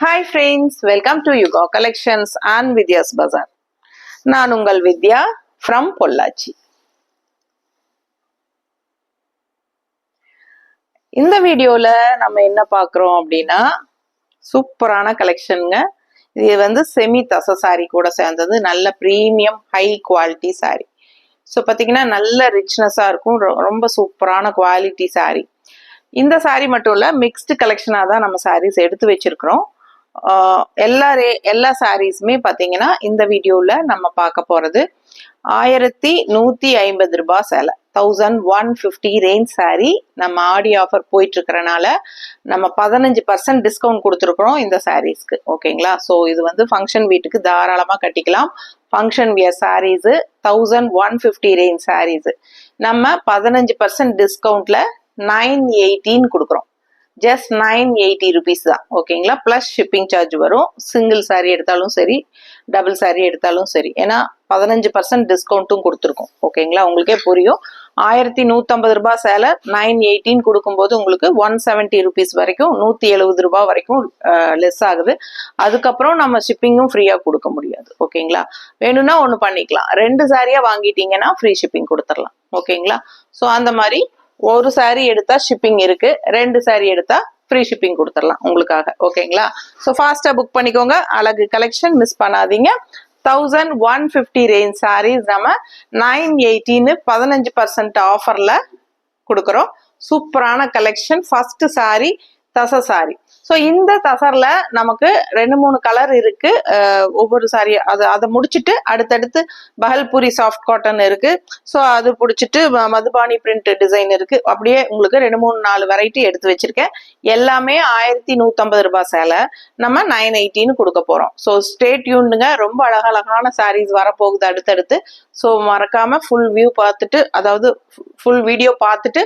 Hi friends, welcome to Yuga Collections and Vidya's Bazaar. நான் உங்கள் வித்யா from Pollachi. இந்த வீடியோல நம்ம என்ன பார்க்குறோம் அப்படின்னா சூப்பரான கலெக்ஷனுங்க. இது வந்து செமி தச சாரி கூட சேர்ந்தது, நல்ல premium high quality sorry. So பார்த்தீங்கன்னா நல்ல ரிச்னஸாக இருக்கும், ரொம்ப சூப்பரான குவாலிட்டி சாரி. இந்த சாரி மட்டும் இல்லை, மிக்ஸ்டு கலெக்ஷனாக தான் நம்ம சாரீஸ் எடுத்து வச்சிருக்கிறோம். எல்லா சாரீஸுமே பார்த்தீங்கன்னா இந்த வீடியோவில் நம்ம பார்க்க போகிறது 1150 ரூபாய் சேலை, 1150 ரேஞ்ச் சாரி. நம்ம ஆடி ஆஃபர் போயிட்டு இருக்கிறனால நம்ம 15% டிஸ்கவுண்ட் கொடுத்துருக்குறோம் இந்த சாரீஸ்க்கு. ஓகேங்களா? ஸோ இது வந்து ஃபங்க்ஷன் வீட்டுக்கு தாராளமாக கட்டிக்கலாம். Function wear sarees 1150 range sarees நம்ம 15% டிஸ்கவுண்ட்ல 918 கொடுக்குறோம். ஜஸ்ட் 980 ருபீஸ் தான். ஓகேங்களா? ப்ளஸ் ஷிப்பிங் சார்ஜ் வரும். சிங்கிள் சாரீ எடுத்தாலும் சரி, டபுள் சாரீ எடுத்தாலும் சரி. ஏன்னா 15% டிஸ்கவுண்ட்டும் கொடுத்துருக்கோம். ஓகேங்களா? உங்களுக்கே புரியும். 1150 ரூபாய் சேலை 918 கொடுக்கும்போது உங்களுக்கு 170 ருபீஸ் வரைக்கும், 170 ரூபாய் வரைக்கும் லெஸ் ஆகுது. அதுக்கப்புறம் நம்ம ஷிப்பிங்கும் ஃப்ரீயாக கொடுக்க முடியாது. ஓகேங்களா? வேணும்னா ஒன்று பண்ணிக்கலாம், 2 சாரியாக வாங்கிட்டீங்கன்னா ஃப்ரீ ஷிப்பிங் கொடுத்துடலாம். ஓகேங்களா? ஸோ அந்த மாதிரி ஒரு சாரி எடுத்தா ஷிப்பிங் இருக்கு, 2 சாரி எடுத்தா ஃப்ரீ ஷிப்பிங் கொடுத்துடலாம் உங்களுக்காக. ஓகேங்களா? ஸோ ஃபாஸ்டா புக் பண்ணிக்கோங்க. அழகு கலெக்ஷன் மிஸ் பண்ணாதீங்க. 1150 ரேஞ்ச் சாரீஸ் நம்ம 918 15% ஆஃபர்ல கொடுக்குறோம். சூப்பரான கலெக்ஷன். ஃபர்ஸ்ட் சாரி தச சாரி. ஸோ இந்த தசர்ல நமக்கு 2-3 கலர் இருக்கு. ஒவ்வொரு சாரி அதை முடிச்சுட்டு அடுத்தடுத்து பஹல்பூரி சாஃப்ட் காட்டன் இருக்கு. ஸோ அது பிடிச்சிட்டு மதுபானி பிரிண்ட் டிசைன் இருக்கு. அப்படியே உங்களுக்கு 2-3-4 வெரைட்டி எடுத்து வச்சிருக்கேன். எல்லாமே 1150 ரூபாய் சேலை நம்ம 918 கொடுக்க போறோம். ஸோ ஸ்டே டியூனுங்க. ரொம்ப அழகழகான சாரீஸ் வரப்போகுது அடுத்தடுத்து. ஸோ மறக்காம ஃபுல் வியூ பார்த்துட்டு, அதாவது ஃபுல் வீடியோ பார்த்துட்டு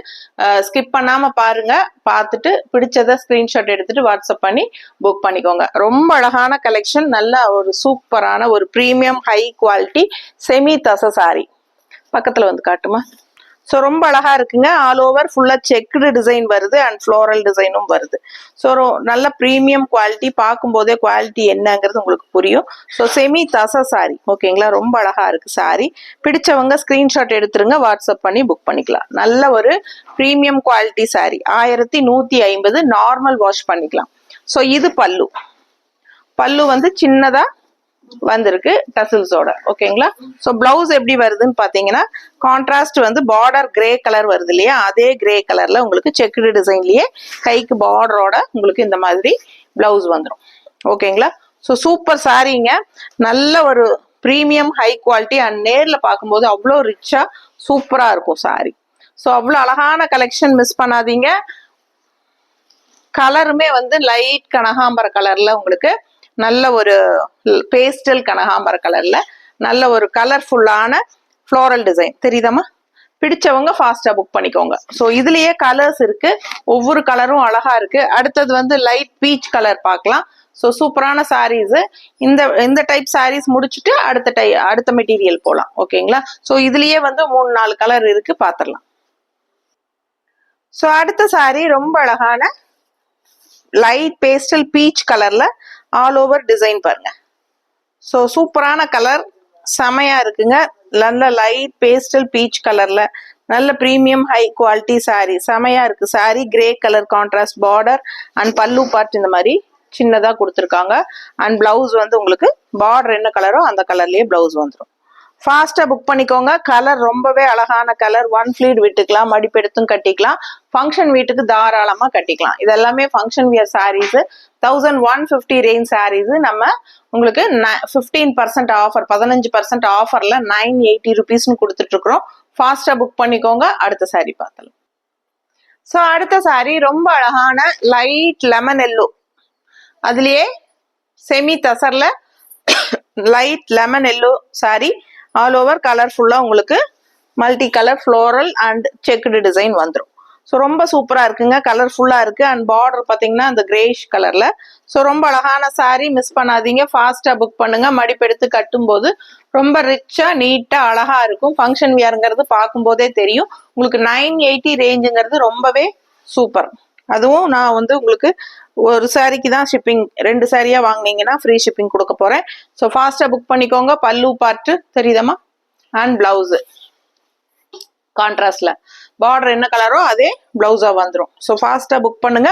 ஸ்கிப் பண்ணாம பாருங்க. பார்த்துட்டு பிடிச்சதை ஸ்கிரீன்ஷாட் எடுத்துட்டு வாட்ஸ்அப் பண்ணி புக் பண்ணிக்கோங்க. ரொம்ப அழகான கலெக்ஷன், நல்ல ஒரு சூப்பரான ஒரு premium high quality semi tussar sorry. பக்கத்துல வந்து காட்டுமா? ஸோ ரொம்ப அழகா இருக்குங்க. ஆல் ஓவர் ஃபுல்லா செக்குடு டிசைன் வருது அண்ட் ஃப்ளோரல் டிசைனும் வருது. ஸோ நல்ல ப்ரீமியம் குவாலிட்டி. பார்க்கும்போதே குவாலிட்டி என்னங்கிறது உங்களுக்கு புரியும். So semi tussar sorry. ஓகேங்களா? ரொம்ப அழகா இருக்கு சாரி. பிடிச்சவங்க ஸ்கிரீன்ஷாட் எடுத்துருங்க, வாட்ஸ்அப் பண்ணி புக் பண்ணிக்கலாம். நல்ல ஒரு premium quality sorry. 1150 normal wash பண்ணிக்கலாம். ஸோ இது பல்லு. பல்லு வந்து சின்னதா வந்திருக்கு டசில்ஸோட. ஓகேங்களா? ஸோ பிளவுஸ் எப்படி வருதுன்னு பாத்தீங்கன்னா, கான்ட்ராஸ்ட் வந்து பார்டர் கிரே கலர் வருது இல்லையா, அதே கிரே கலர்ல உங்களுக்கு செக்குடு டிசைன்லயே கைக்கு பார்டரோட உங்களுக்கு இந்த மாதிரி பிளவுஸ் வந்துடும். ஓகேங்களா? ஸோ சூப்பர் சாரீங்க. நல்ல ஒரு ப்ரீமியம் ஹை குவாலிட்டி அண்ட் நேர்ல பார்க்கும்போது அவ்வளோ ரிச்சா சூப்பரா இருக்கும் சாரி. ஸோ அவ்வளோ அழகான கலெக்ஷன் மிஸ் பண்ணாதீங்க. கலருமே வந்து லைட் கனகாம்பர கலர்ல உங்களுக்கு நல்ல ஒரு பேஸ்டல் கனகாம்பர கலர்ல நல்ல ஒரு கலர்ஃபுல்லான ஃப்ளோரல் டிசைன் தெரியுதாமா? பிடிச்சவங்க ஃபாஸ்டா புக் பண்ணிக்கோங்க. ஸோ இதுலயே கலர்ஸ் இருக்கு, ஒவ்வொரு கலரும் அழகா இருக்கு. அடுத்தது வந்து லைட் பீச் கலர் பார்க்கலாம். ஸோ சூப்பரான சாரீஸ். இந்த டைப் சாரீஸ் முடிச்சுட்டு அடுத்த மெட்டீரியல் போகலாம். ஓகேங்களா? ஸோ இதுலயே வந்து 3-4 கலர் இருக்கு, பார்த்துடலாம். ஸோ அடுத்த சாரி ரொம்ப அழகான லைட் பேஸ்டல் பீச் கலர்ல ஆல் ஓவர் டிசைன் பாருங்க. ஸோ சூப்பரான கலர், செமையா இருக்குங்க. நல்ல லைட் பேஸ்டல் பீச் கலர்ல நல்ல ப்ரீமியம் ஹை குவாலிட்டி சாரி. செமையா இருக்கு sorry. Grey colour contrast border and பல்லு பார்ட் இந்த மாதிரி சின்னதா கொடுத்துருக்காங்க. அண்ட் பிளவுஸ் வந்து உங்களுக்கு பார்டர் என்ன கலரோ அந்த கலர்லயே பிளவுஸ் வந்துடும். ஃபாஸ்டா புக் பண்ணிக்கோங்க. கலர் ரொம்பவே அழகான கலர். 1 ஃபிளீட் விட்டுக்கலாம், மடிப்பெடுத்தும் கட்டிக்கலாம். ஃபங்க்ஷன் வீட்டுக்கு தாராளமா கட்டிக்கலாம். இதெல்லாமே function wear sarees. 1150 range sarees நம்ம உங்களுக்கு 15% ஆஃபர், 15% ஆஃபர்ல 980 ருபீஸ்னு கொடுத்துட்டு இருக்கிறோம். ஃபாஸ்டா புக் பண்ணிக்கோங்க. அடுத்த சாரி பார்த்தலாம். ஸோ அடுத்த சாரி ரொம்ப அழகான லைட் லெமன் எல்லோ, அதுலயே செமி தசர்ல light lemon yellow sari. All over கலர்ஃபுல்லா உங்களுக்கு multi colour floral and checked design வந்துடும். ஸோ ரொம்ப சூப்பரா இருக்குங்க. கலர்ஃபுல்லா இருக்கு. அண்ட் பார்டர் பாத்தீங்கன்னா அந்த கிரேஷ் கலர்ல. ஸோ ரொம்ப அழகான சாரி, மிஸ் பண்ணாதீங்க. ஃபாஸ்டா புக் பண்ணுங்க. மடிப்பெடுத்து கட்டும் போது ரொம்ப ரிச்சா நீட்டா அழகா இருக்கும். ஃபங்க்ஷன் வியர்ங்கிறது பார்க்கும் போதே தெரியும் உங்களுக்கு. 980 ரேஞ்சுங்கிறது ரொம்பவே சூப்பர். அதுவும் நான் வந்து உங்களுக்கு ஒரு சாரிக்கு தான் ஷிப்பிங், 2 சாரியா வாங்கினீங்கன்னா ஃப்ரீ ஷிப்பிங் கொடுக்க போறேன். ஸோ ஃபாஸ்டா புக் பண்ணிக்கோங்க. பல்லு பார்ட்டு தெரியுதமா, அண்ட் பிளவுஸ் கான்ட்ராஸ்ட்ல, பார்டர் என்ன கலரோ அதே பிளவுஸா வந்துடும். ஸோ ஃபாஸ்டா புக் பண்ணுங்க.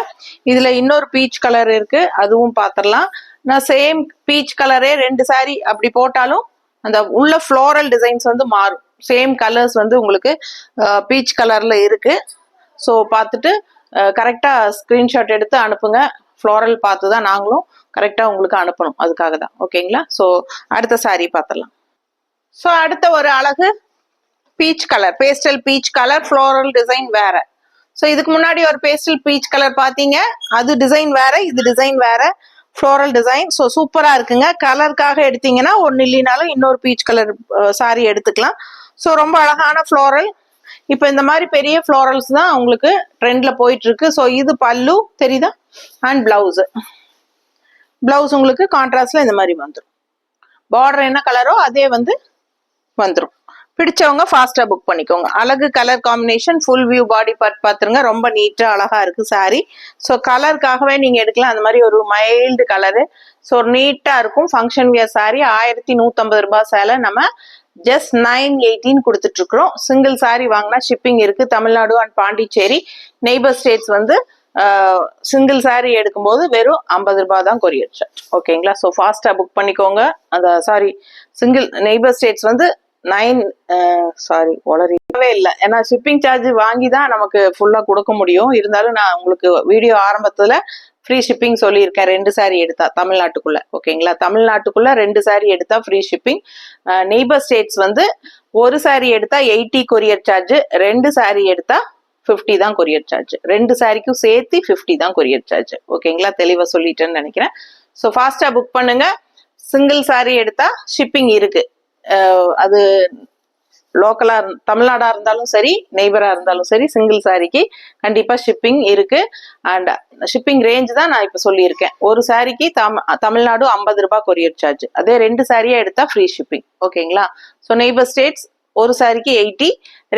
இதுல இன்னொரு பீச் கலர் இருக்கு, அதுவும் பார்த்துடலாம். நான் சேம் பீச் கலரே 2 சாரி அப்படி போட்டாலும் அந்த உள்ள ஃப்ளோரல் டிசைன்ஸ் வந்து மாறும். சேம் கலர்ஸ் வந்து உங்களுக்கு பீச் கலர்ல இருக்கு. ஸோ பார்த்துட்டு கரெக்டாக ஸ்க்ரீன்ஷாட் எடுத்து அனுப்புங்க. ஃப்ளோரல் பார்த்து தான் நாங்களும் கரெக்டாக உங்களுக்கு அனுப்பணும், அதுக்காக தான். ஓகேங்களா? ஸோ அடுத்த சாரீ பார்த்துடலாம். ஸோ அடுத்த ஒரு அழகு peach colour, pastel peach colour, floral design வேற. ஸோ இதுக்கு முன்னாடி ஒரு பேஸ்டல் பீச் கலர் பார்த்தீங்க, அது டிசைன் வேற, இது டிசைன் வேற, ஃப்ளோரல் டிசைன். ஸோ சூப்பராக இருக்குங்க. கலருக்காக எடுத்தீங்கன்னா ஒன்று இல்லைனாலும் இன்னொரு பீச் கலர் சாரி எடுத்துக்கலாம். ஸோ ரொம்ப அழகான ஃப்ளோரல். இப்போ இந்த மாதிரி பெரிய ஃப்ளோரல்ஸ் தான் உங்களுக்கு ட்ரெண்ட்ல போயிட்டு இருக்கு. ஸோ இது பல்லு தெரியுதா, அண்ட் பிளவுஸ். பிளவுஸ் உங்களுக்கு கான்ட்ராஸ்ட்ல இந்த மாதிரி வந்துடும். பார்டர் என்ன கலரோ அதே வந்து வந்துடும். பிடிச்சவங்க ஃபாஸ்டா புக் பண்ணிக்கோங்க. அழகு colour combination, full view body part பார்த்துருங்க. ரொம்ப நீட்டா அழகா இருக்கு சாரி. ஸோ கலருக்காகவே நீங்க எடுக்கலாம். அந்த மாதிரி ஒரு மைல்டு கலரு. ஸோ நீட்டா இருக்கும். Function wear sorry. 1150 ரூபாய் சேலை நம்ம ஜஸ்ட் 918 கொடுத்துட்டு இருக்கிறோம். சிங்கிள் சாரி வாங்கினா ஷிப்பிங் இருக்கு. Tamil Nadu and Pondicherry neighbour states வந்து சிங்கிள் சாரி எடுக்கும்போது வெறும் 50 ரூபாய் தான் கொரியர் சார்ஜ். ஓகேங்களா? ஸோ ஃபாஸ்டா புக் பண்ணிக்கோங்க. அந்த சாரி சிங்கிள் நெய்பர் ஸ்டேட்ஸ் வந்து 9 உளறவே இல்லை. ஏன்னா ஷிப்பிங் சார்ஜ் வாங்கி தான் நமக்கு ஃபுல்லா கொடுக்க முடியும். இருந்தாலும் நான் உங்களுக்கு வீடியோ ஆரம்பத்துல ஃப்ரீ ஷிப்பிங் சொல்லியிருக்கேன். 2 சாரி எடுத்தா தமிழ்நாட்டுக்குள்ள. ஓகேங்களா? தமிழ்நாட்டுக்குள்ள 2 சாரி எடுத்தா ஃப்ரீ ஷிப்பிங். நெய்பர் ஸ்டேட்ஸ் வந்து ஒரு சாரி எடுத்தா 80 கொரியர் சார்ஜ், 2 சாரி எடுத்தா 50 தான் கொரியர் சார்ஜ். 2 சாரிக்கும் சேர்த்து 50 தான் கொரியர் சார்ஜ். ஓகேங்களா? தெளிவா சொல்லிட்டேன்னு நினைக்கிறேன். ஸோ ஃபாஸ்டா புக் பண்ணுங்க. சிங்கிள் சாரி எடுத்தா ஷிப்பிங் இருக்கு. அது லோக்கலா தமிழ்நாடா இருந்தாலும் சரி, நெய்பரா இருந்தாலும் சரி, சிங்கிள் சாரிக்கு கண்டிப்பா ஷிப்பிங் இருக்கு. அண்ட் ஷிப்பிங் ரேஞ்ச் தான் நான் இப்ப சொல்லியிருக்கேன். ஒரு சாரிக்கு தமிழ்நாடு 50 ரூபாய் கொரியர் சார்ஜ், அதே 2 சாரியா எடுத்தா ஃப்ரீ ஷிப்பிங். ஓகேங்களா? ஸோ நெய்பர் ஸ்டேட்ஸ் ஒரு சாரிக்கு 80,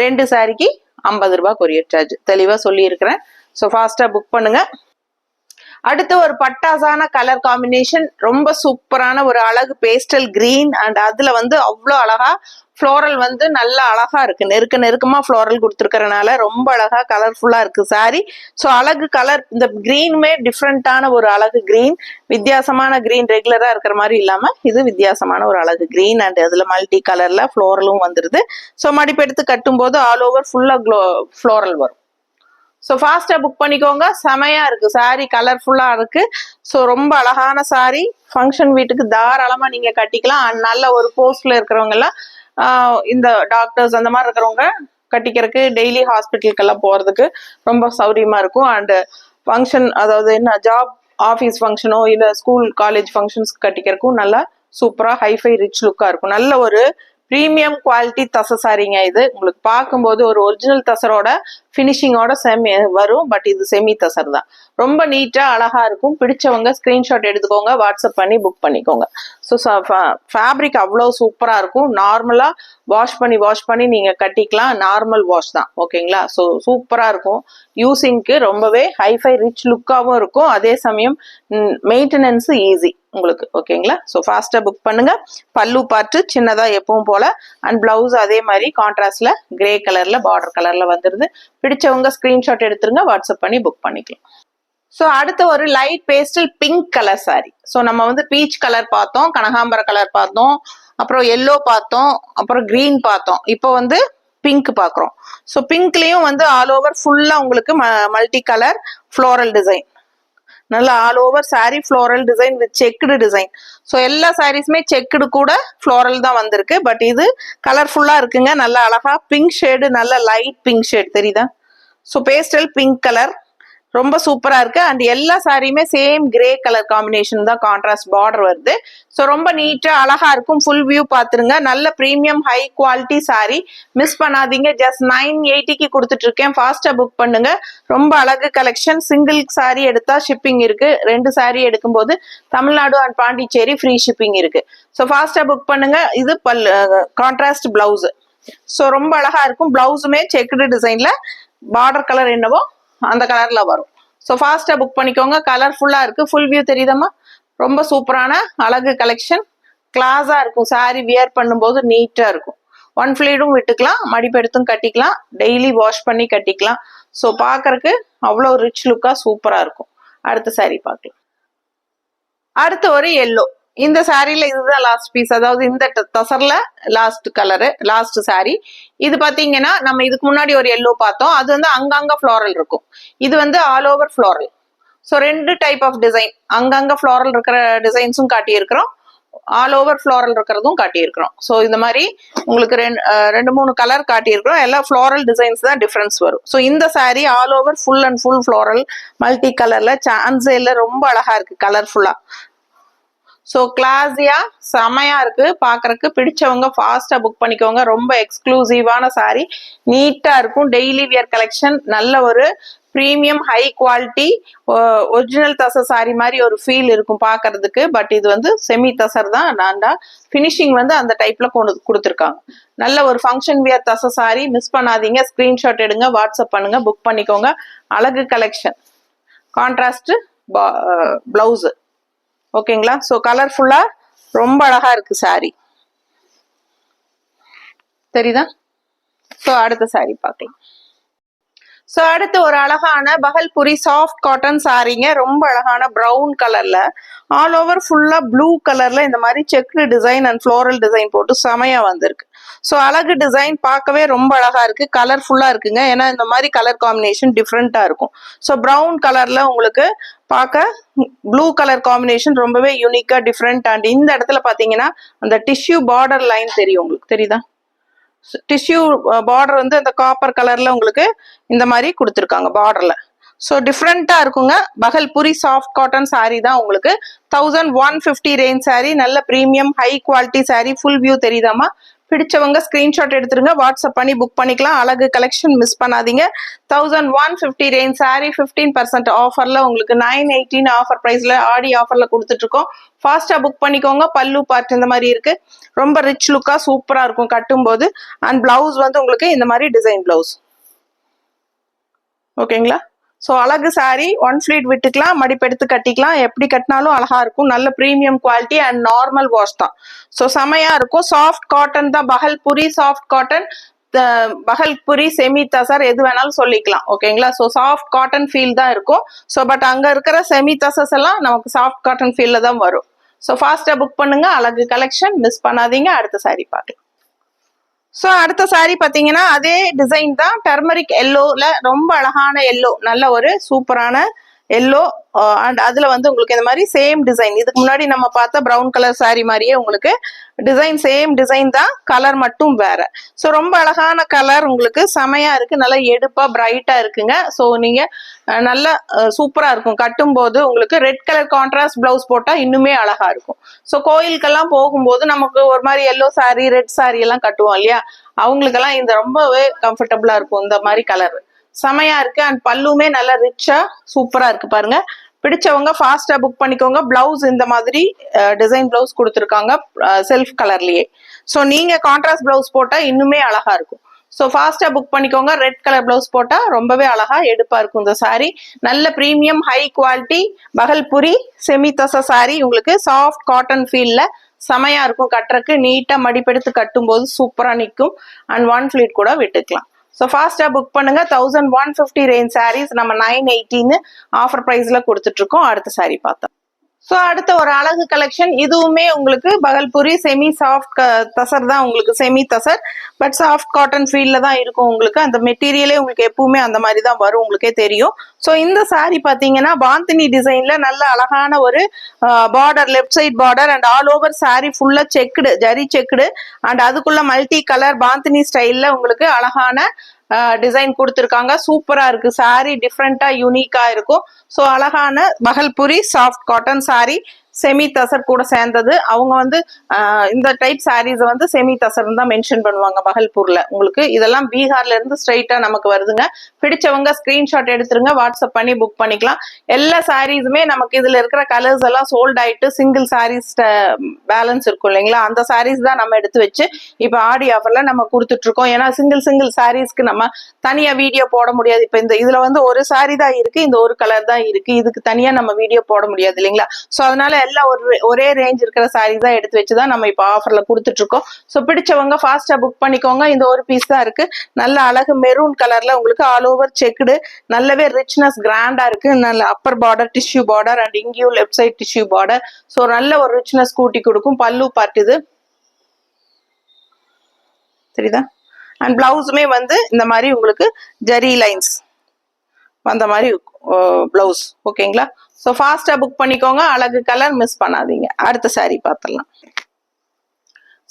2 சாரிக்கு 50 ரூபாய் கொரியர் சார்ஜ். தெளிவா சொல்லியிருக்கிறேன். ஸோ ஃபாஸ்டா புக் பண்ணுங்க. அடுத்து ஒரு பட்டாசான கலர் காம்பினேஷன், ரொம்ப சூப்பரான ஒரு அழகு பேஸ்டல் கிரீன். அண்ட் அதுல வந்து அவ்வளோ அழகா ஃப்ளோரல் வந்து நல்லா அழகா இருக்கு. நெருக்கமா ஃப்ளோரல் கொடுத்துருக்கறனால ரொம்ப அழகா கலர்ஃபுல்லா இருக்கு சாரி. ஸோ அழகு கலர், இந்த கிரீனுமே டிஃப்ரெண்டான ஒரு அழகு கிரீன், வித்தியாசமான கிரீன். ரெகுலரா இருக்கிற மாதிரி இல்லாம இது வித்தியாசமான ஒரு அழகு கிரீன். அண்ட் அதுல மல்டி கலர்ல ஃப்ளோரலும் வந்துருது. ஸோ மடிப்பெடுத்து கட்டும் போது ஆல் ஓவர் ஃபுல்லா ஃப்ளோரல் வரும். ஸோ ஃபாஸ்டா புக் பண்ணிக்கோங்க. செமையா இருக்கு சாரி, கலர்ஃபுல்லா இருக்கு. ஸோ ரொம்ப அழகான சாரி. ஃபங்க்ஷன் வீட்டுக்கு தாராளமா நீங்க கட்டிக்கலாம். நல்ல ஒரு போஸ்ட்ல இருக்கிறவங்க எல்லாம், இந்த டாக்டர்ஸ் அந்த மாதிரி இருக்கிறவங்க கட்டிக்கிறதுக்கு, டெய்லி ஹாஸ்பிட்டலுக்கெல்லாம் போறதுக்கு ரொம்ப சௌரியமா இருக்கும். அண்ட் ஃபங்க்ஷன், அதாவது என்ன ஜாப் ஆஃபீஸ் ஃபங்க்ஷனோ இல்லை ஸ்கூல் காலேஜ் ஃபங்க்ஷன்ஸ்க்கு கட்டிக்கிறதுக்கும் நல்லா சூப்பரா ஹைஃபை ரிச் லுக்கா இருக்கும். நல்ல ஒரு பிரீமியம் குவாலிட்டி தசை சாரிங்க இது. உங்களுக்கு பார்க்கும்போது ஒரு ஒரிஜினல் தசரோட ஃபினிஷிங்கோட செமி வரும். பட் இது செமி தசர் தான். ரொம்ப நீட்டா அழகா இருக்கும். பிடிச்சவங்க ஸ்கிரீன்ஷாட் எடுத்துக்கோங்க, வாட்ஸ்அப் பண்ணி புக் பண்ணிக்கோங்க. ஸோ ஃபேப்ரிக் அவ்வளோ சூப்பரா இருக்கும். நார்மலா வாஷ் பண்ணி நீங்க கட்டிக்கலாம். நார்மல் வாஷ் தான். ஓகேங்களா? ஸோ சூப்பரா இருக்கும். யூசிங்க்கு ரொம்பவே ஹைஃபை ரிச் லுக்காகவும் இருக்கும். அதே சமயம் மெயின்டெனன்ஸ் ஈஸி உங்களுக்கு. ஓகேங்களா? ஸோ ஃபாஸ்டா புக் பண்ணுங்க. பல்லு பார்ட்டு சின்னதா எப்பவும் போல, அண்ட் பிளவுஸ் அதே மாதிரி கான்ட்ராஸ்ட்ல கிரே கலர்ல பார்டர் கலர்ல வந்துருது. பிடிச்சவங்க ஸ்கிரீன்ஷாட் எடுத்துருங்க, வாட்ஸ்அப் பண்ணி புக் பண்ணிக்கலாம். ஸோ அடுத்த ஒரு light pastel pink colour sorry. So நம்ம வந்து பீச் கலர் பார்த்தோம், கனகாம்பர கலர் பார்த்தோம், அப்புறம் எல்லோ பார்த்தோம், அப்புறம் கிரீன் பார்த்தோம். இப்போ வந்து பிங்க் பார்க்குறோம். ஸோ பிங்க்லயும் வந்து ஆல் ஓவர் ஃபுல்லா உங்களுக்கு மல்டி கலர் ஃப்ளோரல் டிசைன், நல்ல all over sorry floral design with checked design. So எல்லா சாரீஸுமே செக்குடு கூட ஃப்ளோரல் தான் வந்திருக்கு. பட் இது கலர்ஃபுல்லா இருக்குங்க. நல்ல அழகா பிங்க் ஷேடு, நல்ல லைட் பிங்க் ஷேட் தெரியுதா? ஸோ பேஸ்டல் பிங்க் கலர் ரொம்ப சூப்பரா இருக்கு. அண்ட் எல்லா சாரியுமே சேம் கிரே கலர் காம்பினேஷன் தான், கான்ட்ராஸ்ட் பார்டர் வருது. ஸோ ரொம்ப நீட்டா அழகா இருக்கும். ஃபுல் வியூ பாத்துருங்க. நல்ல premium high quality sari, miss பண்ணாதீங்க. ஜஸ்ட் 980க்கு கொடுத்துட்டு இருக்கேன். ஃபாஸ்டா புக் பண்ணுங்க. ரொம்ப அழகு கலெக்ஷன். சிங்கிள் சாரி எடுத்தா ஷிப்பிங் இருக்கு. 2 சாரி எடுக்கும்போது Tamil Nadu and Pondicherry free shipping இருக்கு. ஸோ ஃபாஸ்டா புக் பண்ணுங்க. இது கான்ட்ராஸ்ட் பிளவுஸ். ஸோ ரொம்ப அழகா இருக்கும். பிளவுஸுமே செக்குடு டிசைன்ல, பார்டர் கலர் என்னவோ அந்த கலர்ல வரும். ஸோ ஃபாஸ்ட்டாக புக் பண்ணிக்கோங்க. கலர்ஃபுல்லாக இருக்குது. ஃபுல் வியூ தெரியுதாம்மா? ரொம்ப சூப்பரான அழகு கலெக்ஷன். கிளாஸாக இருக்கும். சாரி வியர் பண்ணும்போது நீட்டாக இருக்கும். ஒன் ஃபிளீடும் விட்டுக்கலாம், மடிப்பெடுத்தும் கட்டிக்கலாம், டெய்லி வாஷ் பண்ணி கட்டிக்கலாம். ஸோ பார்க்கறக்கு அவ்வளோ ரிச் லுக்காக சூப்பராக இருக்கும். அடுத்த சாரி பார்க்கலாம். அடுத்து ஒரு எல்லோ. இந்த சாரியில இதுதான் லாஸ்ட் பீஸ், அதாவது இந்த தசர்ல லாஸ்ட் கலரு, லாஸ்ட் சாரி. இது பாத்தீங்கன்னா நம்ம இதுக்கு முன்னாடி ஒரு எல்லோ பார்த்தோம், அது வந்து அங்கங்க ஃப்ளோரல் இருக்கும். இது வந்து all over floral. So 2 type of design, அங்கங்க ஃப்ளோரல் இருக்கிற டிசைன்ஸும் காட்டியிருக்கிறோம், ஆல் ஓவர் ஃப்ளோரல் இருக்கிறதும் காட்டியிருக்கிறோம். ஸோ இந்த மாதிரி உங்களுக்கு 2-3 கலர் காட்டியிருக்கிறோம். எல்லாம் ஃப்ளோரல் டிசைன்ஸ் தான் டிஃபரன்ஸ் வரும். ஸோ இந்த sorry all over full and full floral multi கலர்ல சான்ஸே இல்லை, ரொம்ப அழகா இருக்கு கலர்ஃபுல்லா. ஸோ கிளாஸியா செமையா இருக்கு பாக்குறதுக்கு. பிடிச்சவங்க ஃபாஸ்டா புக் பண்ணிக்கோங்க. ரொம்ப எக்ஸ்க்ளூசிவான சாரி, நீட்டா இருக்கும். டெய்லி வியர் கலெக்ஷன், நல்ல ஒரு premium high quality original tussar sorry மாதிரி ஒரு ஃபீல் இருக்கும் பாக்குறதுக்கு. பட் இது வந்து செமி தசர் தான். நான்டா ஃபினிஷிங் வந்து அந்த டைப்ல கொடுத்துருக்காங்க. நல்ல ஒரு function wear tussar sorry, miss பண்ணாதீங்க. ஸ்கிரீன்ஷாட் எடுங்க, வாட்ஸ்அப் பண்ணுங்க, புக் பண்ணிக்கோங்க. அழகு கலெக்ஷன், கான்ட்ராஸ்ட் பிளவுஸ். ஓகேங்களா? ஸோ கலர்ஃபுல்லா ரொம்ப அழகா இருக்கு சாரி, தெரியுதா? ஸோ அடுத்த சாரி பார்க்கலாம். ஸோ அடுத்து ஒரு அழகான பகல்புரி சாஃப்ட் காட்டன் சாரீங்க. ரொம்ப அழகான ப்ரௌன் கலர்ல, ஆல் ஓவர் ஃபுல்லா ப்ளூ கலர்ல இந்த மாதிரி checked design and floral design போட்டு செமையா வந்திருக்கு. ஸோ அழகு டிசைன், பார்க்கவே ரொம்ப அழகா இருக்கு, கலர்ஃபுல்லா இருக்குங்க. ஏன்னா இந்த மாதிரி கலர் காம்பினேஷன் டிஃப்ரெண்டா இருக்கும். ஸோ ப்ரௌன் கலர்ல உங்களுக்கு பார்க்க ப்ளூ கலர் காம்பினேஷன் ரொம்பவே யூனிக்கா டிஃப்ரெண்ட். அண்ட் இந்த இடத்துல பாத்தீங்கன்னா அந்த டிஷ்யூ பார்டர் லைன் தெரியும் உங்களுக்கு, தெரியுதா? டிஷ்யூ பார்டர் வந்து அந்த காப்பர் கலர்ல உங்களுக்கு இந்த மாதிரி கொடுத்துருக்காங்க பார்டர்ல. ஸோ டிஃப்ரெண்டா இருக்குங்க. பகல்புரி சாஃப்ட் காட்டன் சாரி தான் உங்களுக்கு 1150 ரேஞ்ச் சாரி. நல்ல premium high quality sari. Full view தெரியுதாமா? பிடிச்சவங்க ஸ்கிரீன்ஷாட் எடுத்துருங்க, வாட்ஸ்அப் பண்ணி புக் பண்ணிக்கலாம். அழகு கலெக்ஷன் மிஸ் பண்ணாதீங்க. 1150 ரேஞ்ச் சாரி 15% ஆஃபர்ல உங்களுக்கு 918 ஆஃபர் பிரைஸ்ல ஆடி ஆஃபர்ல கொடுத்துட்டு இருக்கோம். ஃபாஸ்டா புக் பண்ணிக்கோங்க. பல்லு பார்ட் இந்த மாதிரி இருக்கு, ரொம்ப ரிச் லுக்கா சூப்பரா இருக்கும் கட்டும் போது. அண்ட் பிளவுஸ் வந்து உங்களுக்கு இந்த மாதிரி டிசைன் பிளவுஸ். ஓகேங்களா? ஸோ அழகு சாரி, ஒன் ஃபிளீட் விட்டுக்கலாம், மடிப்பெடுத்து கட்டிக்கலாம், எப்படி கட்டினாலும் அழகா இருக்கும். நல்ல premium quality and normal wash தான். ஸோ செமையா இருக்கும். சாஃப்ட் காட்டன் தான், Bhagalpuri soft cotton, Bhagalpuri semi tussar எது வேணாலும் சொல்லிக்கலாம். ஓகேங்களா? ஸோ சாஃப்ட் காட்டன் ஃபீல் தான் இருக்கும். ஸோ பட் அங்க இருக்கிற செமி தசர்ஸ் எல்லாம் நமக்கு சாஃப்ட் காட்டன் ஃபீல்ல தான் வரும். ஸோ ஃபாஸ்டா புக் பண்ணுங்க. அழகு கலெக்ஷன் மிஸ் பண்ணாதீங்க. அடுத்த சாரி பார்க்கலாம். ஸோ அடுத்த சாரி பார்த்தீங்கன்னா அதே டிசைன் தான், டர்மரிக் எல்லோல, ரொம்ப அழகான எல்லோ, நல்ல ஒரு சூப்பரான எல்லோ. அண்ட் அதுல வந்து உங்களுக்கு இந்த மாதிரி சேம் டிசைன், இதுக்கு முன்னாடி நம்ம பார்த்த ப்ரௌன் கலர் சாரி மாதிரியே உங்களுக்கு டிசைன், சேம் டிசைன் தான், கலர் மட்டும் வேற. ஸோ ரொம்ப அழகான கலர், உங்களுக்கு செமையா இருக்கு, நல்லா எடுப்பா பிரைட்டா இருக்குங்க. ஸோ நீங்க நல்லா சூப்பரா இருக்கும் கட்டும் போது. உங்களுக்கு ரெட் கலர் கான்ட்ராஸ்ட் பிளவுஸ் போட்டா இன்னுமே அழகா இருக்கும். ஸோ கோயிலுக்கெல்லாம் போகும்போது நமக்கு ஒரு மாதிரி எல்லோ சாரி, ரெட் சாரி எல்லாம் கட்டுவோம் இல்லையா, அவங்களுக்கெல்லாம் இந்த ரொம்பவே கம்ஃபர்டபுளா இருக்கும் இந்த மாதிரி கலர். செமையா இருக்கு. அண்ட் பல்லுமே நல்லா ரிச்சா சூப்பரா இருக்கு பாருங்க. பிடிச்சவங்க ஃபாஸ்டா புக் பண்ணிக்கோங்க. பிளவுஸ் இந்த மாதிரி டிசைன் பிளவுஸ் கொடுத்துருக்காங்க செல்ஃப் கலர்லயே. ஸோ நீங்க கான்ட்ராஸ்ட் பிளவுஸ் போட்டா இன்னுமே அழகா இருக்கும். ஸோ ஃபாஸ்டா புக் பண்ணிக்கோங்க. ரெட் கலர் பிளவுஸ் போட்டா ரொம்பவே அழகா எடுப்பா இருக்கும் இந்த சாரி. நல்ல premium high quality Bhagalpuri semi tussar sorry, உங்களுக்கு சாஃப்ட் காட்டன் ஃபீல்ல செமையா இருக்கும். கட்டுறக்கு நீட்டா மடிப்பெடுத்து கட்டும் போது சூப்பரா நிற்கும். அண்ட் ஒன் ஃபிளீட் கூட விட்டுக்கலாம். ஸோ ஃபாஸ்டா புக் பண்ணுங்க. 1150 ரேஞ்ச் சாரீஸ் நம்ம 918 ஆஃபர் பிரைஸ்ல கொடுத்துட்டு இருக்கோம். அடுத்த சாரி பார்த்தோம். ஸோ அடுத்த ஒரு அழகு கலெக்ஷன், இதுவுமே உங்களுக்கு பகல்புரி செமி சாஃப்ட் தசர் தான், உங்களுக்கு semi tussar but soft cotton ஃபீல்ல தான் இருக்கும். உங்களுக்கு அந்த மெட்டீரியலே உங்களுக்கு எப்பவுமே அந்த மாதிரி தான் வரும், உங்களுக்கே தெரியும். ஸோ இந்த சாரி பார்த்தீங்கன்னா பாந்தினி டிசைன்ல நல்ல அழகான ஒரு border, left side border and all over saree ஃபுல்லா செக்குடு, ஜரி செக்குடு அண்ட் அதுக்குள்ள மல்டி கலர் பாந்தினி ஸ்டைல்ல உங்களுக்கு அழகான டிசைன் கொடுத்துருக்காங்க. சூப்பரா இருக்கு சாரி, டிஃப்ரெண்டா யூனிக்கா இருக்கும். ஸோ அழகான Bhagalpuri soft cotton sari, semi tussar கூட சேர்ந்தது. அவங்க வந்து இந்த டைப் சாரீஸ் வந்து செமி தசர் தான் மென்ஷன் பண்ணுவாங்க பகல்பூர்ல. உங்களுக்கு இதெல்லாம் பீகார்ல இருந்து ஸ்ட்ரைட்டா நமக்கு வருதுங்க. பிடிச்சவங்க ஸ்கிரீன்ஷாட் எடுத்துருங்க, வாட்ஸ்அப் பண்ணி புக் பண்ணிக்கலாம். எல்லா சாரீஸுமே நமக்கு இதுல இருக்கிற கலர்ஸ் எல்லாம் சோல்ட் ஆயிட்டு சிங்கிள் சாரீஸ் பேலன்ஸ் இருக்கும் இல்லைங்களா, அந்த சாரீஸ் தான் நம்ம எடுத்து வச்சு இப்ப ஆடி ஆஃபர்ல நம்ம கொடுத்துட்டு இருக்கோம். ஏன்னா சிங்கிள் சாரீஸ்க்கு நம்ம தனியா வீடியோ போட முடியாது. இப்ப இந்த இதுல வந்து ஒரு சாரி தான் இருக்கு, இந்த ஒரு கலர் தான் இருக்கு, இதுக்கு தனியா நம்ம வீடியோ போட முடியாது இல்லைங்களா. சோ அதனால எல்லாம் ஒரே ரேஞ்ச் இருக்கிற சாரி தான் எடுத்து வச்சுதான் நம்ம இப்ப ஆஃபர்ல கொடுத்துட்டு இருக்கோம். சோ பிடிச்சவங்க ஃபாஸ்டா புக் பண்ணிக்கோங்க. இந்த ஒரு பீஸ் தான் இருக்கு. நல்ல அழகு மெரூன் கலர்ல உங்களுக்கு ஆல் ஓவர் செக்குடு, நல்லாவே ரிச்னஸ் கிராண்டா இருக்கு. நல்ல upper border tissue border and இங்கேயும் left side tissue border. So நல்ல ஒரு ரிச்னஸ் கூட்டி கொடுக்கும். பல்லு பார்ட் இது சரிதா. அண்ட் பிளவுஸுமே வந்து இந்த மாதிரி உங்களுக்கு ஜரி லைன்ஸ் வந்த மாதிரி பிளவுஸ். ஓகேங்களா. ஸோ ஃபாஸ்டா புக் பண்ணிக்கோங்க. அழகு கலர் மிஸ் பண்ணாதீங்க. அடுத்த சாரி பார்த்துடலாம்.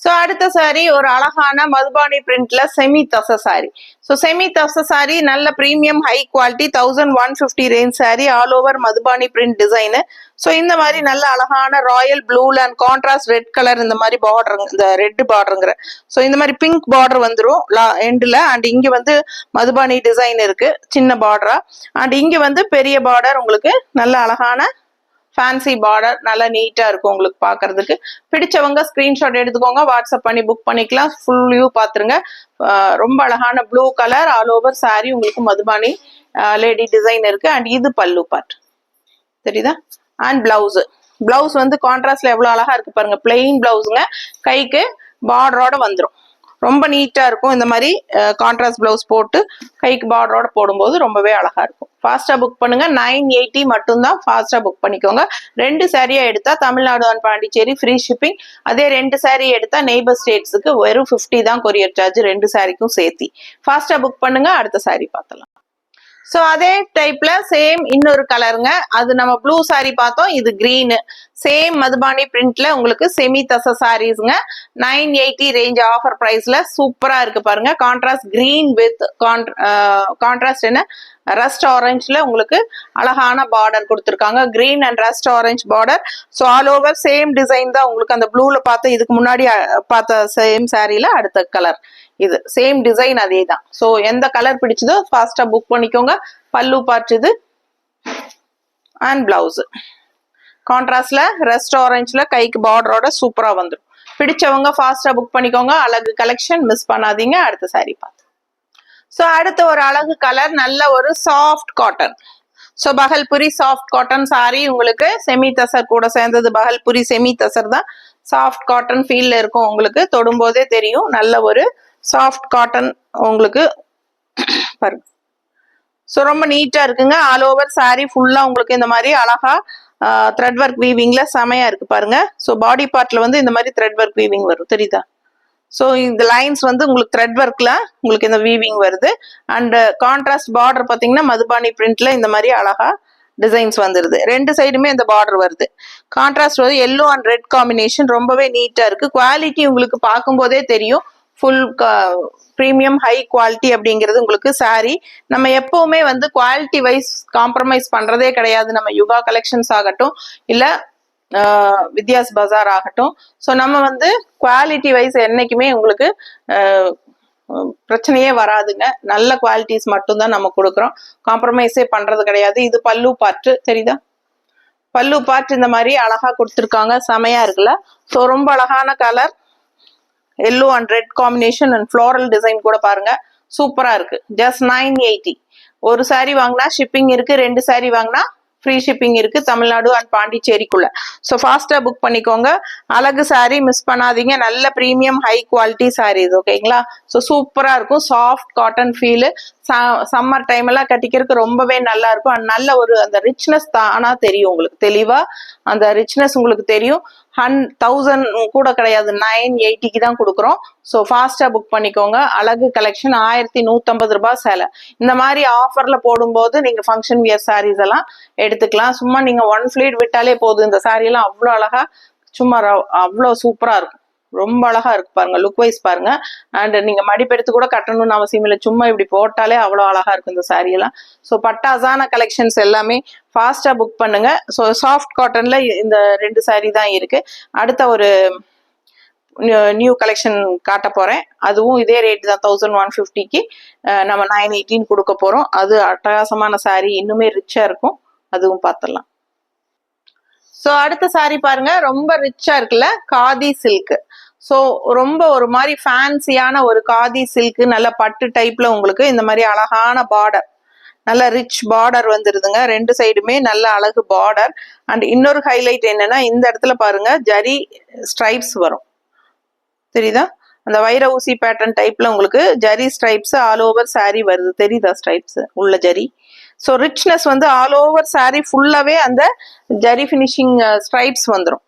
ஸோ அடுத்த சாரி ஒரு அழகான மதுபானி பிரிண்ட்ல semi tussar sari. So semi tussar sari நல்ல premium high quality 1150 range sari, all over Madhubani print design. So இந்த மாதிரி நல்ல அழகான ராயல் ப்ளூல அண்ட் கான்ட்ராஸ்ட் ரெட் கலர் இந்த மாதிரி பார்டர், இந்த ரெட் பார்டருங்கிற ஸோ இந்த மாதிரி பிங்க் பார்டர் வந்துடும் எண்டில். அண்ட் இங்க வந்து மதுபானி டிசைன் இருக்கு சின்ன பார்டரா. அண்ட் இங்க வந்து பெரிய பார்டர் உங்களுக்கு நல்ல அழகான ஃபேன்சி பார்டர், நல்லா நீட்டா இருக்கும் உங்களுக்கு பாக்குறதுக்கு. பிடிச்சவங்க ஸ்கிரீன்ஷாட் எடுத்துக்கோங்க, வாட்ஸ்அப் பண்ணி புக் பண்ணிக்கலாம். ஃபுல் வியூ பாத்துருங்க. ரொம்ப அழகான blue colour all over sorry உங்களுக்கு மதுபானி லேடி டிசைன் இருக்கு. அண்ட் இது பல்லு பார்ட் தெரியுதா. அண்ட் பிளவுஸ் வந்து கான்ட்ராஸ்ட்ல எவ்வளவு அழகா இருக்கு பாருங்க. பிளெயின் பிளவுஸுங்க, கைக்கு பார்டரோட வந்துடும். ரொம்ப நீட்டா இருக்கும். இந்த மாதிரி கான்ட்ராஸ்ட் பிளவுஸ் போட்டு கைக்கு பார்டரோட போடும்போது ரொம்பவே அழகா இருக்கும். ஃபாஸ்டா புக் பண்ணுங்க. 980 மட்டும்தான். ஃபாஸ்டா புக் பண்ணிக்கோங்க. 2 சாரியா எடுத்தா Tamil Nadu and Pondicherry free shipping. அதே 2 சாரி எடுத்தா நெய்பர் ஸ்டேட்ஸுக்கு வெறும் 50 தான் கொரியர் சார்ஜ், 2 சாரிக்கும் சேர்த்தி. ஃபாஸ்டா புக் பண்ணுங்க. அடுத்த சாரி பார்த்தலாம். ஸோ அதே டைப்ல சேம் இன்னொரு கலருங்க. அது நம்ம ப்ளூ சாரி பார்த்தோம், இது கிரீனு. சேம் மதுபானி பிரிண்ட்ல உங்களுக்கு செமி தச சாரீஸ்ங்க. 980 ரேஞ்ச் ஆஃபர் பிரைஸ்ல சூப்பரா இருக்கு பாருங்க. கான்ட்ராஸ்ட் கிரீன் வித் கான்ட்ராஸ்ட் என்ன ரஸ்ட் ஆரஞ்சுல உங்களுக்கு அழகான பார்டர் கொடுத்துருக்காங்க. Green and rust orange border. So all over same design தான் உங்களுக்கு. அந்த ப்ளூல பார்த்த இதுக்கு முன்னாடி பார்த்த சேம் சாரியில அடுத்த கலர் இது சேம் டிசைன் அதே தான். ஸோ எந்த கலர் பிடிச்சதோ ஃபாஸ்டா புக் பண்ணிக்கோங்க. பல்லு பார்ட் இது அண்ட் பிளவுஸ் கான்ட்ராஸ்ட்ல ரெஸ்ட் ஆரஞ்சுல கைக்கு பார்டரோட சூப்பரா வந்துடும். பிடிச்சவங்க ஃபாஸ்டா புக் பண்ணிக்கோங்க. அழகு கலெக்ஷன் மிஸ் பண்ணாதீங்க. அடுத்த சாரி பார்த்து. ஸோ அடுத்த ஒரு அழகு கலர், நல்ல ஒரு soft cotton. So Bhagalpuri soft cotton sorry உங்களுக்கு செமி தசர் கூட சேர்ந்தது. பகல்புரி செமி தசர் தான். சாஃப்ட் காட்டன் ஃபீல்ல இருக்கும் உங்களுக்கு, தொடும்போதே தெரியும். நல்ல ஒரு சாஃப்ட் காட்டன் உங்களுக்கு பாருங்க. ஸோ ரொம்ப நீட்டா இருக்குங்க. ஆல் ஓவர் சாரி ஃபுல்லா உங்களுக்கு இந்த மாதிரி அழகா த்ரெட் ஒர்க் வீவிங்ல செமையா இருக்கு பாருங்க. ஸோ பாடி பார்ட்ல வந்து இந்த மாதிரி த்ரெட் ஒர்க் வீவிங் வரும் தெரியுதா. ஸோ இந்த லைன்ஸ் வந்து உங்களுக்கு த்ரெட் ஒர்க்ல உங்களுக்கு இந்த வீவிங் வருது. அண்ட் கான்ட்ராஸ்ட் பார்டர் பார்த்தீங்கன்னா மதுபானி பிரிண்ட்ல இந்த மாதிரி அழகா டிசைன்ஸ் வந்துருது. 2 சைடுமே இந்த பார்டர் வருது. கான்ட்ராஸ்ட் வந்து எல்லோ அண்ட் ரெட் காம்பினேஷன் ரொம்பவே நீட்டா இருக்கு. குவாலிட்டி உங்களுக்கு பார்க்கும்போதே தெரியும். ஃபுல் ப்ரீமியம் ஹை குவாலிட்டி அப்படிங்கிறது உங்களுக்கு சாரி. நம்ம எப்பவுமே வந்து குவாலிட்டி வைஸ் காம்ப்ரமைஸ் பண்றதே கிடையாது. நம்ம யுகா கலெக்ஷன்ஸ் ஆகட்டும் இல்ல வித்யாஸ் பஜார் ஆகட்டும். ஸோ நம்ம வந்து குவாலிட்டி வைஸ் என்னைக்குமே உங்களுக்கு பிரச்சனையே வராதுங்க. நல்ல குவாலிட்டிஸ் மட்டும்தான் நம்ம கொடுக்குறோம். காம்ப்ரமைஸே பண்றது கிடையாது. இது பல்லு பார்ட் தெரியுதா. பல்லு பார்ட் இந்த மாதிரி அழகா கொடுத்துருக்காங்க. செமையா இருக்குல்ல. ஸோ ரொம்ப அழகான colour yellow and red combination and floral design கூட பாருங்க. சூப்பரா இருக்கு. ஜஸ்ட் 980. ஒரு சாரி வாங்கினா ஷிப்பிங் இருக்கு, 2 சாரி வாங்கினா ஃப்ரீ ஷிப்பிங் இருக்கு தமிழ்நாடு அண்ட் பாண்டிச்சேரிக்குள்ள. ஸோ ஃபாஸ்டா புக் பண்ணிக்கோங்க. அழகு சாரி மிஸ் பண்ணாதீங்க. நல்ல ப்ரீமியம் ஹை குவாலிட்டி சாரீஸ். ஓகேங்களா. ஸோ சூப்பரா இருக்கும். Soft cotton feel. Summer time எல்லாம் கட்டிக்கிறதுக்கு ரொம்பவே நல்லா இருக்கும். அண்ட் நல்ல ஒரு அந்த ரிச்னஸ் தானா தெரியும் உங்களுக்கு. தெளிவா அந்த ரிச்னஸ் உங்களுக்கு தெரியும். 1000 கூட கிடையாது, 980க்கு தான் கொடுக்குறோம். ஸோ ஃபாஸ்டா புக் பண்ணிக்கோங்க. அழகு கலெக்ஷன் 1150 ரூபாய் சேலை. இந்த மாதிரி ஆஃபர்ல போடும்போது நீங்க ஃபங்க்ஷன் வியர் சாரீஸ் எல்லாம் எடுத்துக்கலாம். சும்மா நீங்க 1 ஃபிளீட் விட்டாலே போதும். இந்த சாரி எல்லாம் அவ்வளோ அழகா சும்மா அவ்வளோ சூப்பரா இருக்கும். ரொம்ப அழகா இருக்கு பாருங்க, லுக் வைஸ் பாருங்க. அண்ட் நீங்க மடிப்பெடுத்து கூட கட்டணும்னு அவசியம் இல்லை, சும்மா இப்படி போட்டாலே அவ்வளோ அழகா இருக்கு இந்த சாரி எல்லாம். ஸோ பட்டாசான கலெக்ஷன்ஸ் எல்லாமே ஃபாஸ்டா புக் பண்ணுங்க. ஸோ சாஃப்ட் காட்டன்ல இந்த 2 சாரி தான் இருக்கு. அடுத்த ஒரு நியூ கலெக்ஷன் காட்ட போறேன், அதுவும் இதே ரேட் தான் 1150க்கு நம்ம 918 கொடுக்க போறோம். அது அட்டகாசமான சாரி, இன்னுமே ரிச்சா இருக்கும், அதுவும் பார்த்துடலாம். ஸோ அடுத்த சாரி பாருங்க, ரொம்ப ரிச்சா இருக்குல்ல, காதி சில்க். ஸோ ரொம்ப ஒரு மாதிரி ஃபேன்சியான ஒரு காதி சில்க், நல்ல பட்டு டைப்ல உங்களுக்கு இந்த மாதிரி அழகான பார்டர், நல்ல ரிச் பார்டர் வந்துருதுங்க, 2 சைடுமே நல்ல அழகு பார்டர். அண்ட் இன்னொரு ஹைலைட் என்னன்னா, இந்த இடத்துல பாருங்க ஜரி ஸ்ட்ரைப்ஸ் வரும், தெரியுதா? அந்த வைர ஊசி பேட்டர்ன் டைப்ல உங்களுக்கு zari stripes all over saree வருது, தெரியுதா? ஸ்ட்ரைப்ஸ் உள்ள ஜரி. ஸோ ரிச்னஸ் வந்து ஆல் ஓவர் சாரி ஃபுல்லாவே அந்த ஜரி ஃபினிஷிங் ஸ்ட்ரைப்ஸ் வந்துடும்.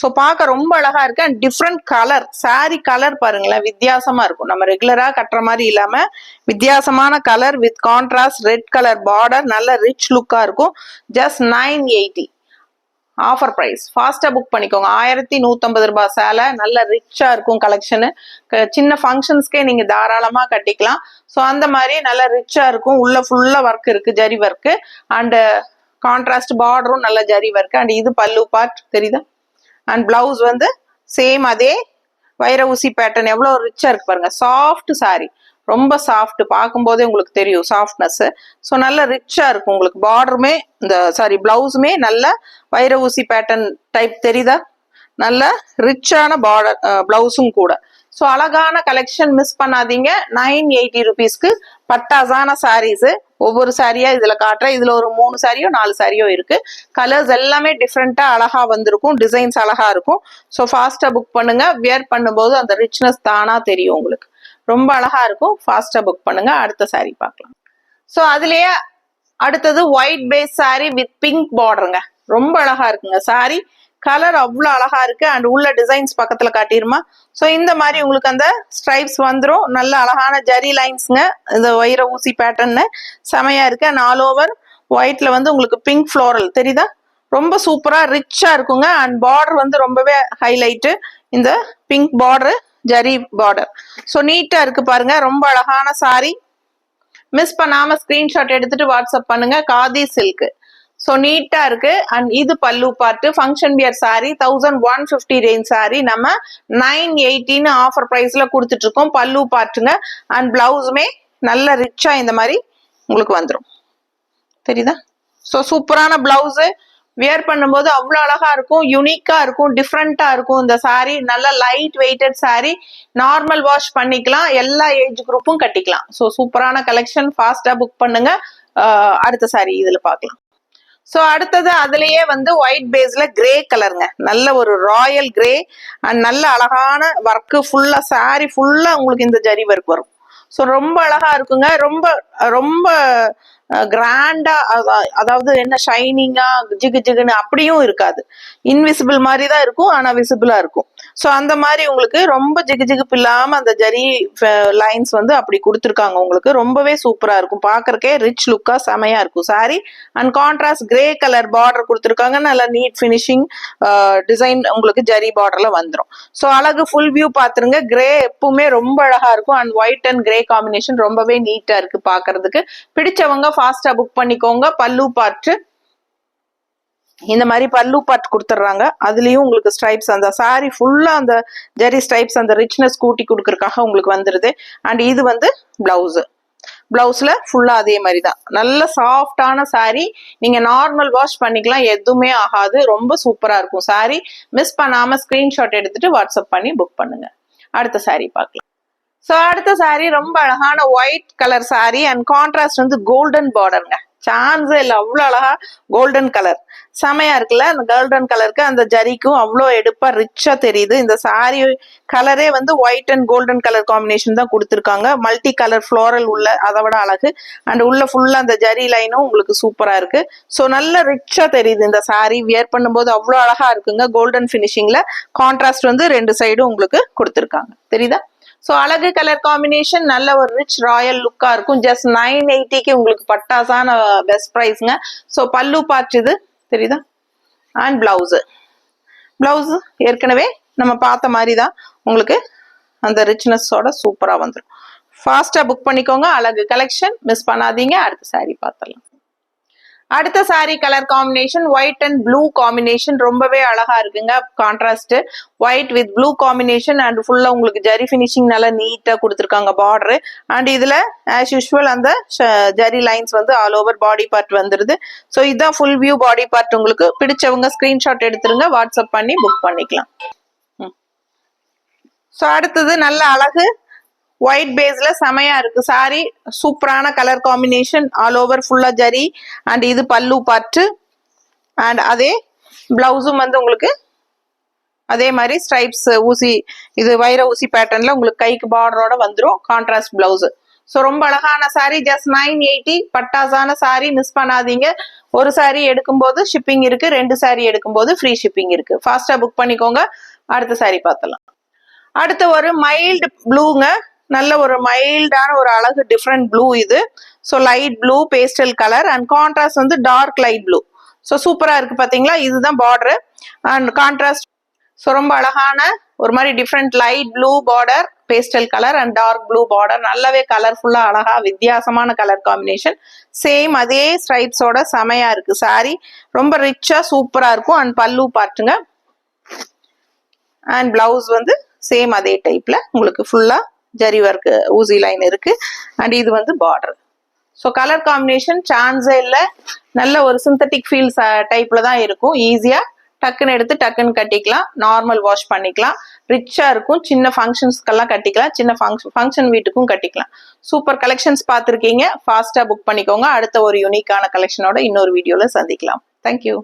ஸோ பார்க்க ரொம்ப அழகா இருக்கு. And different colour, saree colour பாருங்களேன், வித்தியாசமா இருக்கும். நம்ம ரெகுலரா கட்டுற மாதிரி இல்லாம வித்தியாசமான colour with contrast red colour border, நல்ல ரிச் லுக்கா இருக்கும். Just 980 offer price. ஃபாஸ்டா புக் பண்ணிக்கோங்க. 1150 ரூபாய் சேலை, நல்ல ரிச்சா இருக்கும் கலெக்ஷனு. சின்ன ஃபங்க்ஷன்ஸ்க்கே நீங்க தாராளமா கட்டிக்கலாம். ஸோ அந்த மாதிரி நல்ல ரிச்சா இருக்கும். உள்ள ஃபுல்லா ஒர்க் இருக்கு, ஜரி ஒர்க்கு. அண்ட் கான்ட்ராஸ்ட் பார்டரும் நல்ல ஜரி ஒர்க். அண்ட் இது பல்லு பார்ட், தெரியுதா? அண்ட் பிளவுஸ் வந்து சேம் அதே வைர ஊசி பேட்டர்ன். எவ்வளவு ரிச்சா இருக்கு பாருங்க. சாஃப்ட் சாரி, ரொம்ப சாஃப்ட், பார்க்கும் போதே உங்களுக்கு தெரியும் சாஃப்ட்னஸ். ஸோ நல்ல ரிச்சா இருக்கும் உங்களுக்கு. பார்டருமே இந்த சாரி பிளவுஸுமே நல்ல வைர ஊசி பேட்டர்ன் டைப், தெரியுதா? நல்ல ரிச்சான பார்டர் பிளவுஸும் கூட. ஸோ அழகான கலெக்ஷன், மிஸ் பண்ணாதீங்க. 980 ருபீஸ்க்கு பட்டாசான சாரீஸ். ஒவ்வொரு சாரியா இதுல காட்டுறேன். இதுல ஒரு 3 சாரியோ 4 சாரியோ இருக்கு. கலர்ஸ் எல்லாமே டிஃப்ரெண்டா அழகா வந்திருக்கும், டிசைன்ஸ் அழகா இருக்கும். ஸோ ஃபாஸ்டா புக் பண்ணுங்க. வியர் பண்ணும்போது அந்த ரிச்னஸ் தானா தெரியும் உங்களுக்கு, ரொம்ப அழகா இருக்கும். ஃபாஸ்டா புக் பண்ணுங்க. அடுத்த சாரி பார்க்கலாம். ஸோ அதுலயே அடுத்தது white base sari with pink பார்டருங்க, ரொம்ப அழகா இருக்குங்க சாரி. கலர் அவ்வளோ அழகா இருக்கு. அண்ட் உள்ள டிசைன்ஸ் பக்கத்துல காட்டிருமா? ஸோ இந்த மாதிரி உங்களுக்கு அந்த ஸ்ட்ரைப்ஸ் வந்துடும். நல்ல அழகான ஜரி லைன்ஸ்ங்க, இந்த வைர ஊசி பேட்டர்ன்னு செமையா இருக்கு. அண்ட் ஆல் ஓவர் ஒயிட்ல வந்து உங்களுக்கு பிங்க் ஃப்ளோரல், தெரியுதா? ரொம்ப சூப்பரா ரிச்சா இருக்குங்க. அண்ட் பார்டர் வந்து ரொம்பவே ஹைலைட்டு, இந்த pink border, zari border. So நீட்டா இருக்கு பாருங்க, ரொம்ப அழகான சாரி. மிஸ் பண்ணாம ஸ்கிரீன்ஷாட் எடுத்துட்டு வாட்ஸ்அப் பண்ணுங்க. காதி சில்க். ஸோ நீட்டா இருக்கு. அண்ட் இது பல்லு part, function wear sorry, 1150 range sorry நம்ம 918 ஆஃபர் பிரைஸ்ல கொடுத்துட்டு இருக்கோம். பல்லு பார்ட்டுங்க. அண்ட் பிளவுஸுமே நல்ல ரிச்சா இந்த மாதிரி உங்களுக்கு வந்துடும், தெரியுதா? ஸோ சூப்பரான பிளவுஸ், வியர் பண்ணும்போது அவ்வளோ அழகா இருக்கும், யூனிக்கா இருக்கும், டிஃப்ரெண்டா இருக்கும். இந்த சாரி நல்ல light weighted saree, normal wash பண்ணிக்கலாம், எல்லா ஏஜ் குரூப்பும் கட்டிக்கலாம். ஸோ சூப்பரான கலெக்ஷன், ஃபாஸ்டா புக் பண்ணுங்க. அடுத்த சாரி இதுல பார்க்கலாம். ஸோ அடுத்தது அதுலயே வந்து ஒயிட் பேஸ்ல கிரே கலருங்க, நல்ல ஒரு ராயல் கிரே. அண்ட் நல்ல அழகான ஒர்க்கு, ஃபுல்லா சாரி ஃபுல்லா உங்களுக்கு இந்த ஜரி ஒர்க் வரும். ஸோ ரொம்ப அழகா இருக்குங்க. ரொம்ப ரொம்ப கிராண்டா, அதாவது என்ன ஷைனிங்கா ஜிகு ஜிகுன்னு அப்படியும் இருக்காது, இன்விசிபிள் மாதிரி தான் இருக்கும், ஆனா விசிபிளா இருக்கும். ஸோ அந்த மாதிரி உங்களுக்கு ரொம்ப ஜிகு ஜிகுப்பு இல்லாம அந்த ஜரி லைன்ஸ் வந்து அப்படி கொடுத்துருக்காங்க உங்களுக்கு. ரொம்பவே சூப்பரா இருக்கும், பாக்குறக்கே ரிச் லுக்கா செமையா இருக்கும் sorry. And contrast grey colour border கொடுத்துருக்காங்க, நல்ல நீட் ஃபினிஷிங் டிசைன் உங்களுக்கு ஜரி பார்டர்ல வந்துடும். ஸோ அழகு ஃபுல் வியூ பாத்துருங்க. கிரே எப்பவுமே ரொம்ப அழகா இருக்கும். And white and grey combination ரொம்பவே நீட்டா இருக்கு பாக்குறதுக்கு. பிடிச்சவங்க ஃபாஸ்டா புக் பண்ணிக்கோங்க. பல்லு பார்ட் இந்த மாதிரி பல்லு பார்ட் கொடுத்துட்றாங்க. அதுலயும் உங்களுக்கு ஸ்ட்ரைப்ஸ், அந்த சாரி ஃபுல்லா அந்த ஜெரி ஸ்ட்ரைப்ஸ் அந்த ரிச்னஸ் கூட்டி கொடுக்கறதுக்காக உங்களுக்கு வந்துருது. அண்ட் இது வந்து பிளவுஸ், பிளவுஸ்ல ஃபுல்லா அதே மாதிரி தான், நல்ல சாஃப்டான சாரி. நீங்க நார்மல் வாஷ் பண்ணிக்கலாம், எதுவுமே ஆகாது, ரொம்ப சூப்பரா இருக்கும் சாரி. மிஸ் பண்ணாம ஸ்கிரீன்ஷாட் எடுத்துட்டு வாட்ஸ்அப் பண்ணி புக் பண்ணுங்க. அடுத்த சாரி பார்க்கலாம். ஸோ அடுத்த சாரி ரொம்ப அழகான white colour sorry. And contrast வந்து கோல்டன் பார்டருங்க, சான்ஸே இல்லை, அவ்வளோ அழகா கோல்டன் கலர் செமையா இருக்குல்ல. அந்த கோல்டன் கலருக்கு அந்த ஜரிக்கும் அவ்வளோ எடுப்பா ரிச்சா தெரியுது. இந்த சாரி கலரே வந்து white and golden colour combination தான் கொடுத்துருக்காங்க. மல்டி கலர் ஃப்ளோரல் உள்ள, அதை விட அழகு. அண்ட் உள்ள ஃபுல்லா அந்த ஜரி லைனும் உங்களுக்கு சூப்பரா இருக்கு. ஸோ நல்ல ரிச்சா தெரியுது இந்த சாரி. வியர் பண்ணும்போது அவ்வளோ அழகா இருக்குங்க. கோல்டன் ஃபினிஷிங்ல கான்ட்ராஸ்ட் வந்து 2 சைடும் உங்களுக்கு கொடுத்துருக்காங்க, தெரியுதா? ஸோ அழகு கலர் காம்பினேஷன், நல்ல ஒரு ரிச் ராயல் லுக்கா இருக்கும். ஜஸ்ட் 980க்கு உங்களுக்கு பட்டாசான பெஸ்ட் ப்ரைஸ்ங்க. ஸோ பல்லு பார்ட் இது, தெரியுதா? அண்ட் பிளவுஸ், பிளவுஸ் ஏற்கனவே நம்ம பார்த்த மாதிரி தான் உங்களுக்கு அந்த ரிச்னஸோட சூப்பரா வந்துடும். ஃபாஸ்டா புக் பண்ணிக்கோங்க. அழகு கலெக்ஷன் மிஸ் பண்ணாதீங்க. அடுத்த saree பார்த்துடலாம். அடுத்த saree colour combination white and blue combination, ரொம்பவே அழகா இருக்குங்க. Contrast white with blue combination and ஃபுல்லா உங்களுக்கு ஜரி ஃபினிஷிங் நல்லா நீட்டா கொடுத்துருக்காங்க பார்டர். அண்ட் இதுல ஆஸ் யூஸ்வல் அந்த ஜரி லைன்ஸ் வந்து ஆல் ஓவர் பாடி பார்ட் வந்துருது. ஸோ இதுதான் ஃபுல் வியூ பாடி பார்ட். உங்களுக்கு பிடிச்சவங்க ஸ்கிரீன்ஷாட் எடுத்துருங்க, வாட்ஸ்அப் பண்ணி புக் பண்ணிக்கலாம். ஸோ அடுத்தது நல்ல அழகு ஒயிட் பேஸ்ல செமையா இருக்கு சாரி. சூப்பரான கலர் காம்பினேஷன், ஆல் ஓவர் ஃபுல்லா ஜரி அண்ட் இது பல்லு பார்ட்டு அண்ட் அதே பிளவுஸும் வந்து உங்களுக்கு அதே மாதிரி ஸ்ட்ரைப்ஸ் ஊசி, இது வைர ஊசி பேட்டர்ன்ல உங்களுக்கு கைக்கு பார்டரோட வந்துடும். Contrast blouse. ஸோ ரொம்ப அழகான சாரி. ஜஸ்ட் 980 பட்டாசான சாரி, மிஸ் பண்ணாதீங்க. ஒரு சாரி எடுக்கும்போது ஷிப்பிங் இருக்கு, 2 சாரி எடுக்கும்போது ஃப்ரீ ஷிப்பிங் இருக்கு. ஃபாஸ்டா புக் பண்ணிக்கோங்க. அடுத்த சாரி பார்த்தலாம். அடுத்த ஒரு மைல்டு ப்ளூங்க, நல்ல ஒரு மைல்டான ஒரு அழகு டிஃப்ரெண்ட் ப்ளூ இது. So light blue pastel colour and contrast வந்து டார்க் லைட் ப்ளூ. ஸோ சூப்பரா இருக்கு பாத்தீங்களா. இதுதான் பார்டர் அண்ட் கான்ட்ராஸ்ட். ஸோ ரொம்ப அழகான ஒரு மாதிரி different light blue border, pastel colour and dark blue border. நல்லாவே கலர்ஃபுல்லா அழகா வித்தியாசமான கலர் காம்பினேஷன். சேம் அதே ஸ்ட்ரைப்ஸோட செமையா இருக்கு சாரி. ரொம்ப ரிச்சா சூப்பரா இருக்கும். அண்ட் பல்லு பார்ட்டுங்க அண்ட் பிளவுஸ் வந்து சேம் அதே டைப்ல உங்களுக்கு ஃபுல்லா ஜரி ஒர்க் ஊசி லைன் இருக்கு அண்ட் இது வந்து பார்டர். ஸோ கலர் காம்பினேஷன் சான்ஸே இல்லை. நல்ல ஒரு சிந்தட்டிக் ஃபீல் டைப்ல தான் இருக்கும். ஈஸியா டக்குன்னு எடுத்து டக்குன்னு கட்டிக்கலாம். நார்மல் வாஷ் பண்ணிக்கலாம். ரிச்சா இருக்கும். சின்ன ஃபங்க்ஷன்ஸ்க்கெல்லாம் கட்டிக்கலாம். சின்ன ஃபங்க்ஷன் வீட்டுக்கும் கட்டிக்கலாம். சூப்பர் கலெக்ஷன்ஸ் பார்த்துருக்கீங்க. ஃபாஸ்டா புக் பண்ணிக்கோங்க. அடுத்த ஒரு யூனிக்கான கலெக்ஷனோட இன்னொரு வீடியோல சந்திக்கலாம். தேங்க்யூ.